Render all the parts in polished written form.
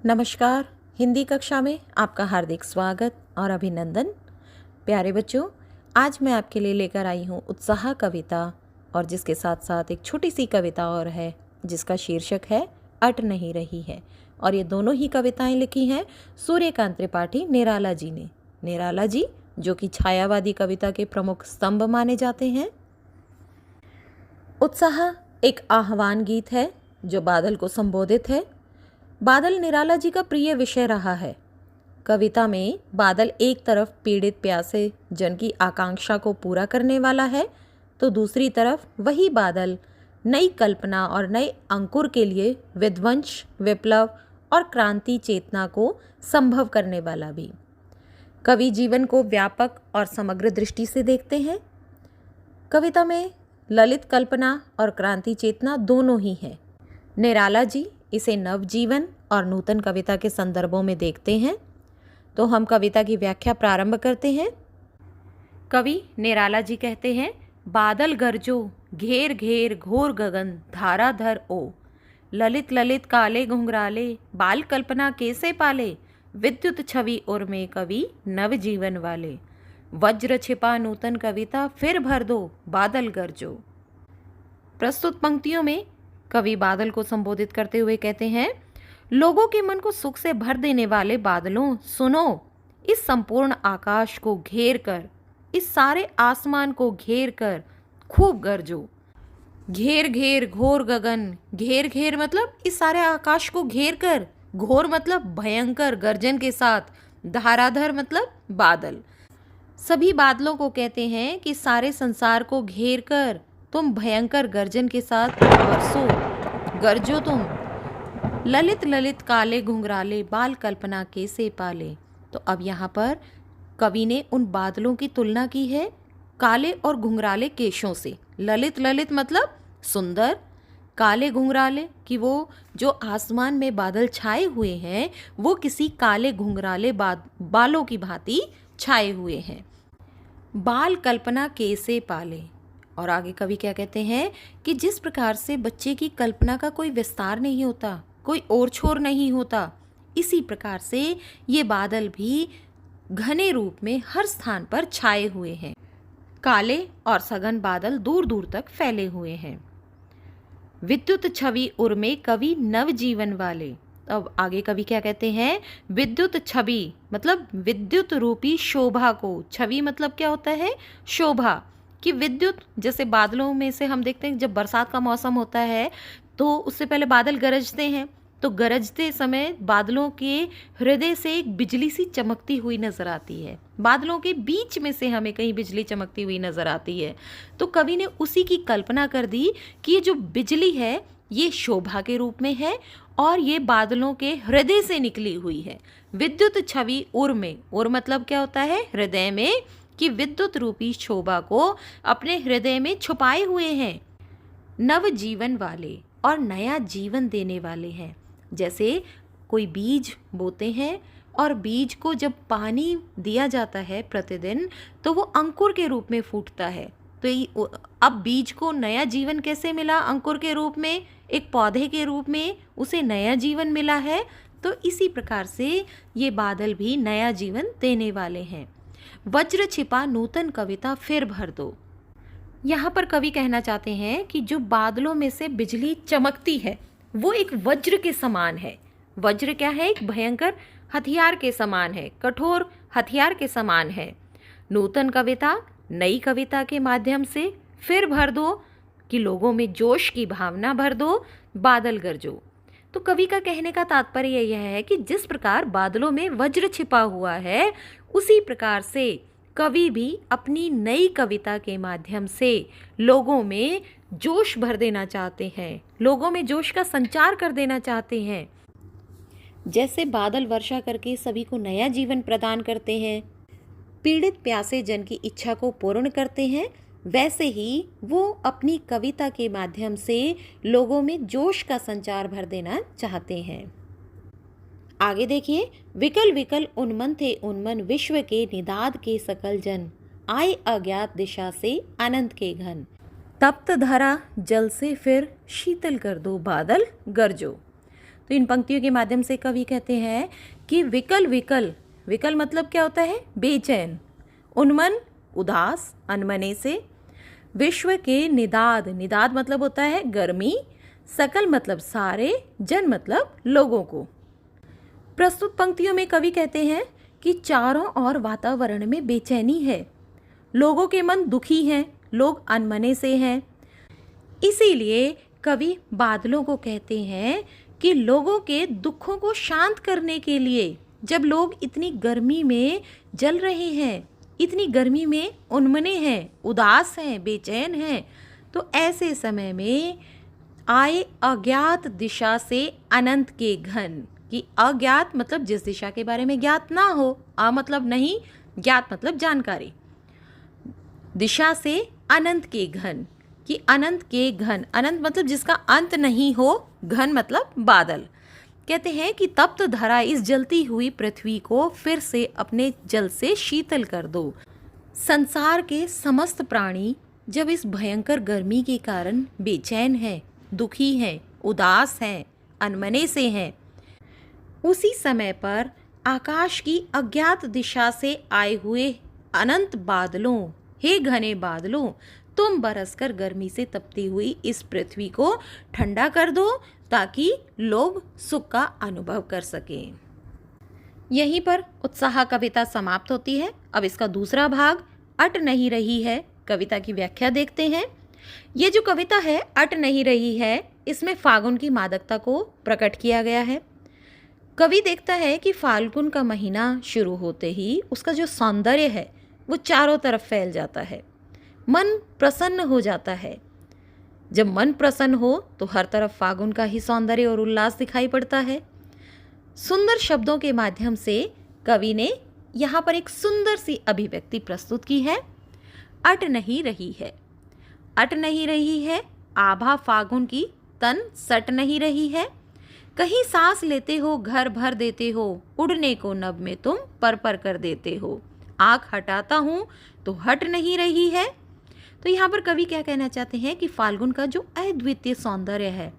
नमस्कार। हिंदी कक्षा में आपका हार्दिक स्वागत और अभिनंदन। प्यारे बच्चों, आज मैं आपके लिए लेकर आई हूँ उत्साह कविता और जिसके साथ साथ एक छोटी सी कविता और है जिसका शीर्षक है अट नहीं रही है। और ये दोनों ही कविताएं लिखी हैं सूर्यकांत त्रिपाठी निराला जी ने। निराला जी जो कि छायावादी कविता के प्रमुख स्तंभ माने जाते हैं। उत्साह एक आह्वान गीत है जो बादल को संबोधित है। बादल निराला जी का प्रिय विषय रहा है। कविता में बादल एक तरफ पीड़ित प्यासे जन की आकांक्षा को पूरा करने वाला है, तो दूसरी तरफ वही बादल नई कल्पना और नए अंकुर के लिए विध्वंस, विप्लव और क्रांति चेतना को संभव करने वाला भी। कवि जीवन को व्यापक और समग्र दृष्टि से देखते हैं। कविता में ललित कल्पना और क्रांति चेतना दोनों ही हैं। निराला जी इसे नवजीवन और नूतन कविता के संदर्भों में देखते हैं। तो हम कविता की व्याख्या प्रारंभ करते हैं। कवि निराला जी कहते हैं, बादल गरजो घेर घेर घोर गगन धाराधर ओ, ललित ललित काले घुंघराले बाल कल्पना कैसे पाले, विद्युत छवि उर में कवि नवजीवन वाले, वज्र छिपा नूतन कविता फिर भर दो बादल गरजो। प्रस्तुत पंक्तियों में कवि बादल को संबोधित करते हुए कहते हैं, लोगों के मन को सुख से भर देने वाले बादलों सुनो, इस संपूर्ण आकाश को घेर कर, इस सारे आसमान को घेर कर खूब गरजो। घेर घेर घोर गगन, घेर घेर मतलब इस सारे आकाश को घेर कर, घोर मतलब भयंकर गर्जन के साथ, धाराधर मतलब बादल। सभी बादलों को कहते हैं कि सारे संसार को घेर कर तुम भयंकर गर्जन के साथ बरसो, गरजो तुम। ललित ललित काले घुंघराले बाल कल्पना कैसे पाले। तो अब यहाँ पर कवि ने उन बादलों की तुलना की है काले और घुंघराले केशों से। ललित ललित मतलब सुंदर, काले घुंघराले कि वो जो आसमान में बादल छाए हुए हैं वो किसी काले घुंघराले बालों की भांति छाए हुए हैं। बाल कल्पना कैसे पाले। और आगे कवि क्या कहते हैं कि जिस प्रकार से बच्चे की कल्पना का कोई विस्तार नहीं होता, कोई ओर छोर नहीं होता, इसी प्रकार से ये बादल भी घने रूप में हर स्थान पर छाए हुए हैं। काले और सघन बादल दूर दूर तक फैले हुए हैं। विद्युत छवि उर में कवि नवजीवन वाले। अब आगे कवि क्या कहते हैं, विद्युत छवि मतलब विद्युत रूपी शोभा को, छवि मतलब क्या होता है, शोभा, कि विद्युत जैसे बादलों में से हम देखते हैं जब बरसात का मौसम होता है तो उससे पहले बादल गरजते हैं, तो गरजते समय बादलों के हृदय से एक बिजली सी चमकती हुई नजर आती है। बादलों के बीच में से हमें कहीं बिजली चमकती हुई नजर आती है। तो कवि ने उसी की कल्पना कर दी कि ये जो बिजली है ये शोभा के रूप में है और ये बादलों के हृदय से निकली हुई है। विद्युत छवि उर में, उर मतलब क्या होता है, हृदय में, कि विद्युत रूपी शोभा को अपने हृदय में छुपाए हुए हैं। नव जीवन वाले और नया जीवन देने वाले हैं। जैसे कोई बीज बोते हैं और बीज को जब पानी दिया जाता है प्रतिदिन तो वो अंकुर के रूप में फूटता है। तो अब बीज को नया जीवन कैसे मिला, अंकुर के रूप में, एक पौधे के रूप में उसे नया जीवन मिला है। तो इसी प्रकार से ये बादल भी नया जीवन देने वाले हैं। वज्र छिपा नूतन कविता फिर भर दो। यहाँ पर कवि कहना चाहते हैं कि जो बादलों में से बिजली चमकती है वो एक वज्र के समान है। वज्र क्या है, एक भयंकर हथियार के समान है, कठोर हथियार के समान है। नूतन कविता, नई कविता के माध्यम से फिर भर दो, कि लोगों में जोश की भावना भर दो, बादल गरजो। तो कवि का कहने का तात्पर्य यह है कि जिस प्रकार बादलों में वज्र छिपा हुआ है उसी प्रकार से कवि भी अपनी नई कविता के माध्यम से लोगों में जोश भर देना चाहते हैं, लोगों में जोश का संचार कर देना चाहते हैं। जैसे बादल वर्षा करके सभी को नया जीवन प्रदान करते हैं, पीड़ित प्यासे जन की इच्छा को पूर्ण करते हैं, वैसे ही वो अपनी कविता के माध्यम से लोगों में जोश का संचार भर देना चाहते हैं। आगे देखिए, विकल विकल उन्मन थे उन्मन विश्व के निदाद के सकल जन, आए अज्ञात दिशा से अनंत के घन, तप्त धरा जल से फिर शीतल कर दो बादल गरजो। तो इन पंक्तियों के माध्यम से कवि कहते हैं कि विकल विकल, विकल मतलब क्या होता है? बेचैन, उन्मन उदास, अनमने से, विश्व के निदाद, निदाद मतलब होता है गर्मी, सकल मतलब सारे, जन मतलब लोगों को। प्रस्तुत पंक्तियों में कवि कहते हैं कि चारों ओर वातावरण में बेचैनी है, लोगों के मन दुखी हैं, लोग अनमने से हैं। इसीलिए कवि बादलों को कहते हैं कि लोगों के दुखों को शांत करने के लिए, जब लोग इतनी गर्मी में जल रहे हैं, इतनी गर्मी में उन्मने हैं, उदास हैं, बेचैन हैं, तो ऐसे समय में आए अज्ञात दिशा से अनंत के घन, कि अज्ञात मतलब जिस दिशा के बारे में ज्ञात ना हो, अ मतलब नहीं, ज्ञात मतलब जानकारी, दिशा से अनंत के घन, कि अनंत के घन, अनंत मतलब जिसका अंत नहीं हो, घन मतलब बादल। कहते हैं कि तप्त धरा इस जलती हुई पृथ्वी को फिर से अपने जल से शीतल कर दो। संसार के समस्त प्राणी जब इस भयंकर गर्मी के कारण बेचैन हैं, दुखी हैं, उदास हैं, अनमने से हैं, उसी समय पर आकाश की अज्ञात दिशा से आए हुए अनंत बादलों, हे घने बादलों, तुम बरसकर गर्मी से तपती हुई इस पृथ्वी को ठंडा कर दो, ताकि लोग सुख का अनुभव कर सकें। यहीं पर उत्साह कविता समाप्त होती है। अब इसका दूसरा भाग अट नहीं रही है, कविता की व्याख्या देखते हैं। ये जो कविता है अट नहीं रही है, इसमें फाल्गुन की मादकता को प्रकट किया गया है। कवि देखता है कि फाल्गुन का महीना शुरू होते ही उसका जो सौंदर्य है वो चारों तरफ फैल जाता है, मन प्रसन्न हो जाता है। जब मन प्रसन्न हो तो हर तरफ फाल्गुन का ही सौंदर्य और उल्लास दिखाई पड़ता है। सुंदर शब्दों के माध्यम से कवि ने यहाँ पर एक सुंदर सी अभिव्यक्ति प्रस्तुत की है। अट नहीं रही है, अट नहीं रही है, आभा फाल्गुन की तन सट नहीं रही है। कहीं सांस लेते हो घर भर देते हो, उड़ने को नभ में तुम पर पर कर देते हो। आँख हटाता हूँ तो हट नहीं रही है। तो यहाँ पर कवि क्या कहना चाहते हैं कि फाल्गुन का जो अद्वितीय सौंदर्य है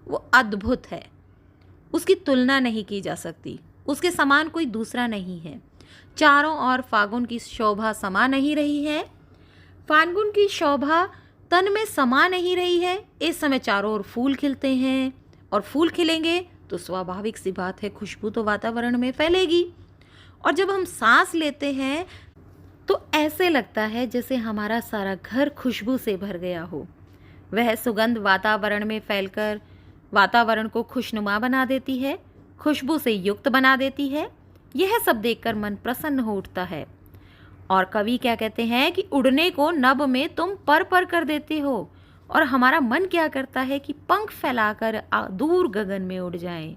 वो अद्भुत है, उसकी तुलना नहीं की जा सकती, उसके समान कोई दूसरा नहीं है। चारों ओर फाल्गुन की शोभा समा नहीं रही है, फाल्गुन की शोभा तन में समा नहीं रही है। इस समय चारों ओर फूल खिलते हैं, और फूल खिलेंगे तो स्वाभाविक सी बात है खुशबू तो वातावरण में फैलेगी, और जब हम सांस लेते हैं तो ऐसे लगता है जैसे हमारा सारा घर खुशबू से भर गया हो। वह सुगंध वातावरण में फैलकर वातावरण को खुशनुमा बना देती है, खुशबू से युक्त बना देती है। यह सब देखकर मन प्रसन्न हो उठता है। और कवि क्या कहते हैं कि उड़ने को नभ में तुम पर पर कर देते हो, और हमारा मन क्या करता है कि पंख फैलाकर दूर गगन में उड़ जाएं।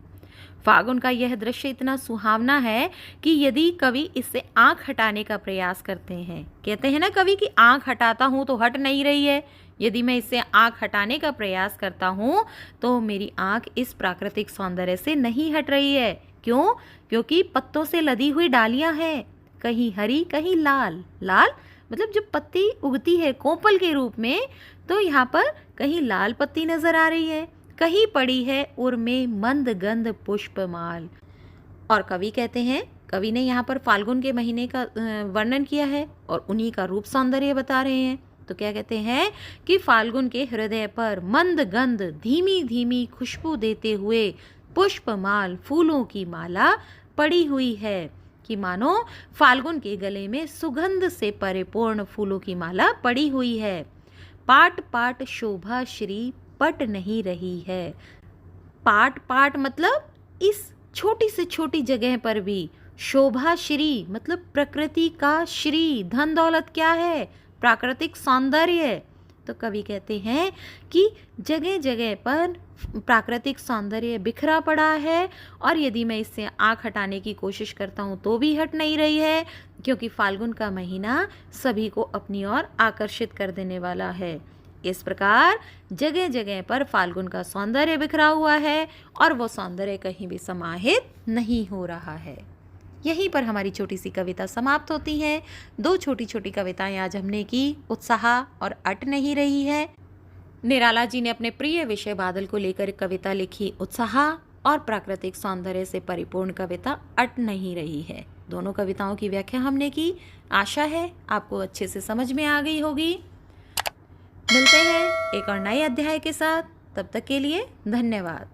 फाल्गुन का यह दृश्य इतना सुहावना है कि यदि कवि इससे आंख हटाने का प्रयास करते हैं, कहते हैं ना कवि कि आंख हटाता हूँ तो हट नहीं रही है, यदि मैं इससे आंख हटाने का प्रयास करता हूँ तो मेरी आंख इस प्राकृतिक सौंदर्य से नहीं हट रही है। क्यों? क्योंकि पत्तों से लदी हुई डालियाँ हैं, कहीं हरी कहीं लाल। लाल मतलब जब पत्ती उगती है कोपल के रूप में, तो यहाँ पर कहीं लाल पत्ती नजर आ रही है, कहीं पड़ी है उर्मे मंद गंध पुष्पमाल। और कवि कहते हैं, कवि ने यहाँ पर फाल्गुन के महीने का वर्णन किया है और उन्हीं का रूप सौंदर्य बता रहे हैं। तो क्या कहते हैं कि फाल्गुन के हृदय पर मंद गंध धीमी धीमी खुशबू देते हुए पुष्पमाल फूलों की माला पड़ी हुई है, कि मानो फाल्गुन के गले में सुगंध से परिपूर्ण फूलों की माला पड़ी हुई है। पाट पाट शोभा श्री पट नहीं रही है। पाट पाट मतलब इस छोटी से छोटी जगह पर भी शोभा श्री मतलब प्रकृति का श्री, धन दौलत क्या है? प्राकृतिक सौंदर्य। तो कवि कहते हैं कि जगह जगह पर प्राकृतिक सौंदर्य बिखरा पड़ा है, और यदि मैं इससे आँख हटाने की कोशिश करता हूँ तो भी हट नहीं रही है, क्योंकि फाल्गुन का महीना सभी को अपनी ओर आकर्षित कर देने वाला है। इस प्रकार जगह जगह पर फाल्गुन का सौंदर्य बिखरा हुआ है और वो सौंदर्य कहीं भी समाहित नहीं हो रहा है। यहीं पर हमारी छोटी सी कविता समाप्त होती है। दो छोटी छोटी कविताएं आज हमने की, उत्साह और अट नहीं रही है। निराला जी ने अपने प्रिय विषय बादल को लेकर कविता लिखी उत्साह, और प्राकृतिक सौंदर्य से परिपूर्ण कविता अट नहीं रही है। दोनों कविताओं की व्याख्या हमने की। आशा है आपको अच्छे से समझ में आ गई होगी। मिलते हैं एक और नए अध्याय के साथ। तब तक के लिए धन्यवाद।